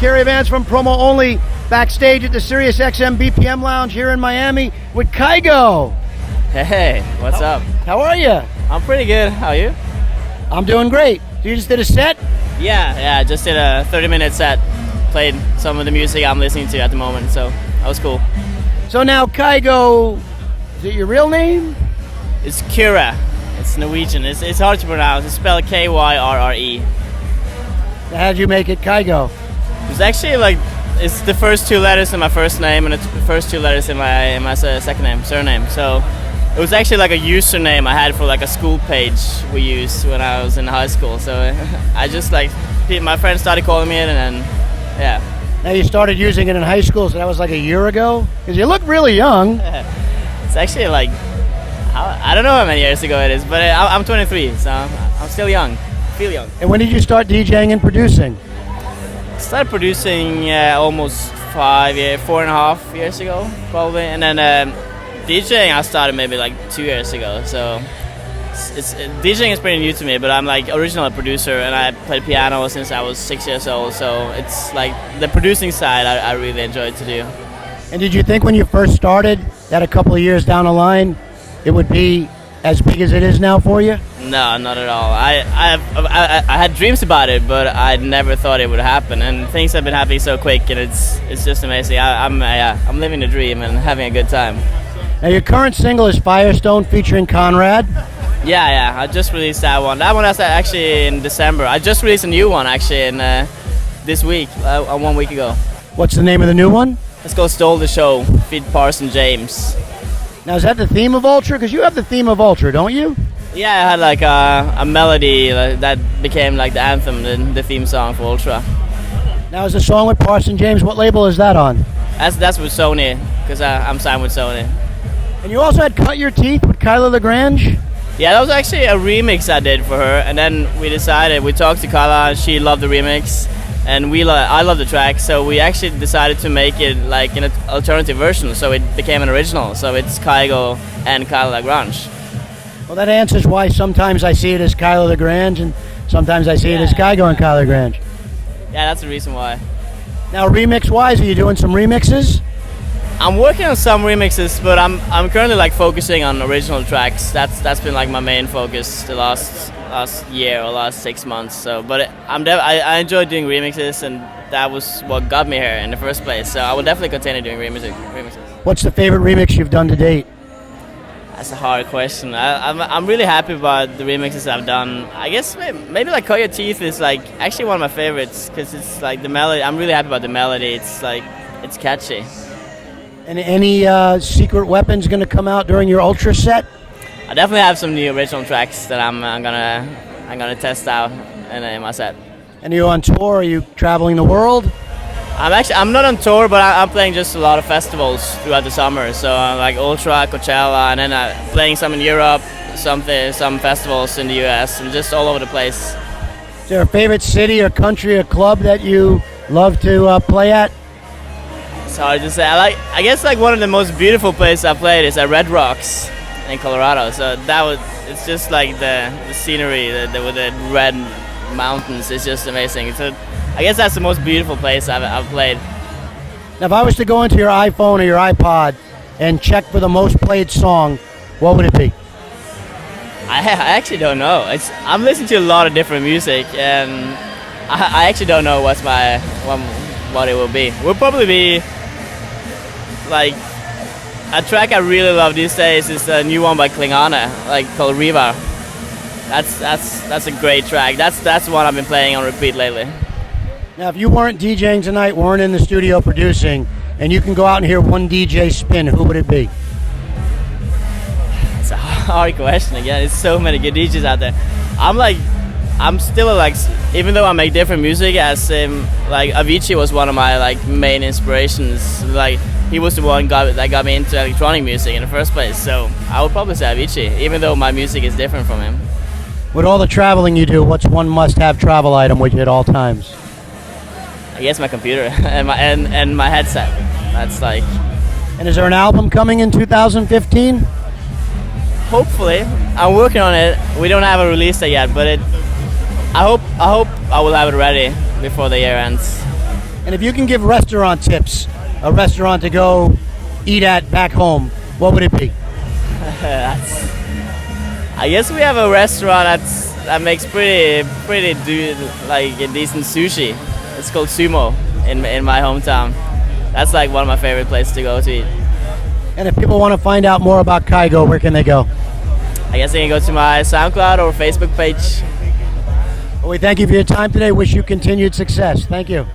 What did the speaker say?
Caravans from Promo Only, backstage at the SiriusXM BPM Lounge here in Miami with Kygo. Hey, what's up? How are you? I'm pretty good. How are you? I'm doing great. You just did a set? Yeah, I just did a 30-minute set. Played some of the music I'm listening to at the moment, so that was cool. So now, Kygo, is it your real name? It's Kyrre. It's Norwegian. It's hard to pronounce. It's spelled Kyrre. How did you make it Kygo? It's actually it's the first two letters in my first name and the first two letters in my surname. So it was actually like a username I had for like a school page we used when I was in high school. So I just my friends started calling me it, and then yeah. Now you started using it in high school, so that was like a year ago? Because you look really young. It's actually I don't know how many years ago it is, but I'm 23, so I'm still young. I feel young. And when did you start DJing and producing? I started producing almost 4.5 years ago, probably. And then DJing I started maybe 2 years ago. So DJing is pretty new to me, but I'm original producer, and I played piano since I was 6 years old. So it's the producing side I really enjoyed to do. And did you think when you first started that a couple of years down the line it would be as big as it is now for you? No, not at all. I had dreams about it, but I never thought it would happen. And things have been happening so quick, and it's just amazing. I'm living the dream and having a good time. Now your current single is Firestone featuring Conrad. Yeah. I just released that one. That one was actually in December. I just released a new one actually this week, 1 week ago. What's the name of the new one? It's called Stole the Show, feat. Parson James. Now is that the theme of Ultra? Because you have the theme of Ultra, don't you? Yeah, I had a melody that became the anthem, the theme song for Ultra. Now is the song with Parson James, what label is that on? That's with Sony, because I'm signed with Sony. And you also had Cut Your Teeth with Kyla LaGrange? Yeah, that was actually a remix I did for her, and then we talked to Kyla, and she loved the remix, and I love the track, so we actually decided to make it an alternative version, so it became an original. So it's Kygo and Kyla LaGrange. Well, that answers why sometimes I see it as Kyla LaGrange and sometimes I see it as Kygo and Kyla LaGrange. Yeah, that's the reason why. Now, remix-wise, are you doing some remixes? I'm working on some remixes, but I'm currently focusing on original tracks. That's been my main focus the last year or last 6 months. So, but I enjoy doing remixes, and that was what got me here in the first place. So I will definitely continue doing remixes. What's the favorite remix you've done to date? That's a hard question. I'm really happy about the remixes I've done. I guess maybe Cut Your Teeth is actually one of my favorites, because it's the melody. I'm really happy about the melody. It's catchy. And any secret weapons going to come out during your Ultra set? I definitely have some new original tracks that I'm gonna test out in my set. And are you on tour? Are you traveling the world? I'm not on tour, but I'm playing just a lot of festivals throughout the summer. So Ultra, Coachella, and then playing some in Europe, some festivals in the US, and just all over the place. Is there a favorite city or country or club that you love to play at? It's hard to say. I guess one of the most beautiful places I played is at Red Rocks in Colorado. So it's just the scenery with the red mountains. It's just amazing. I guess that's the most beautiful place I've played. Now, if I was to go into your iPhone or your iPod and check for the most played song, what would it be? I actually don't know. I'm listening to a lot of different music, and I actually don't know what it will be. It will probably be a track I really love these days is a new one by Klingane, called Riva. That's a great track. That's one I've been playing on repeat lately. Now, if you weren't DJing tonight, weren't in the studio producing, and you can go out and hear one DJ spin, who would it be? It's a hard question again. There's so many good DJs out there. I'm still even though I make different music, as Avicii was one of my main inspirations. He was the one that got me into electronic music in the first place. So I would probably say Avicii, even though my music is different from him. With all the traveling you do, what's one must-have travel item with you at all times? I guess my computer and my headset. That's And is there an album coming in 2015? Hopefully, I'm working on it. We don't have a release date yet, but I hope I will have it ready before the year ends. And if you can give restaurant tips, a restaurant to go eat at back home, what would it be? I guess we have a restaurant that makes pretty like a decent sushi. It's called Sumo in my hometown. That's like one of my favorite places to go to eat. And if people want to find out more about Kygo, where can they go? I guess they can go to my SoundCloud or Facebook page. Well, we thank you for your time today. Wish you continued success. Thank you.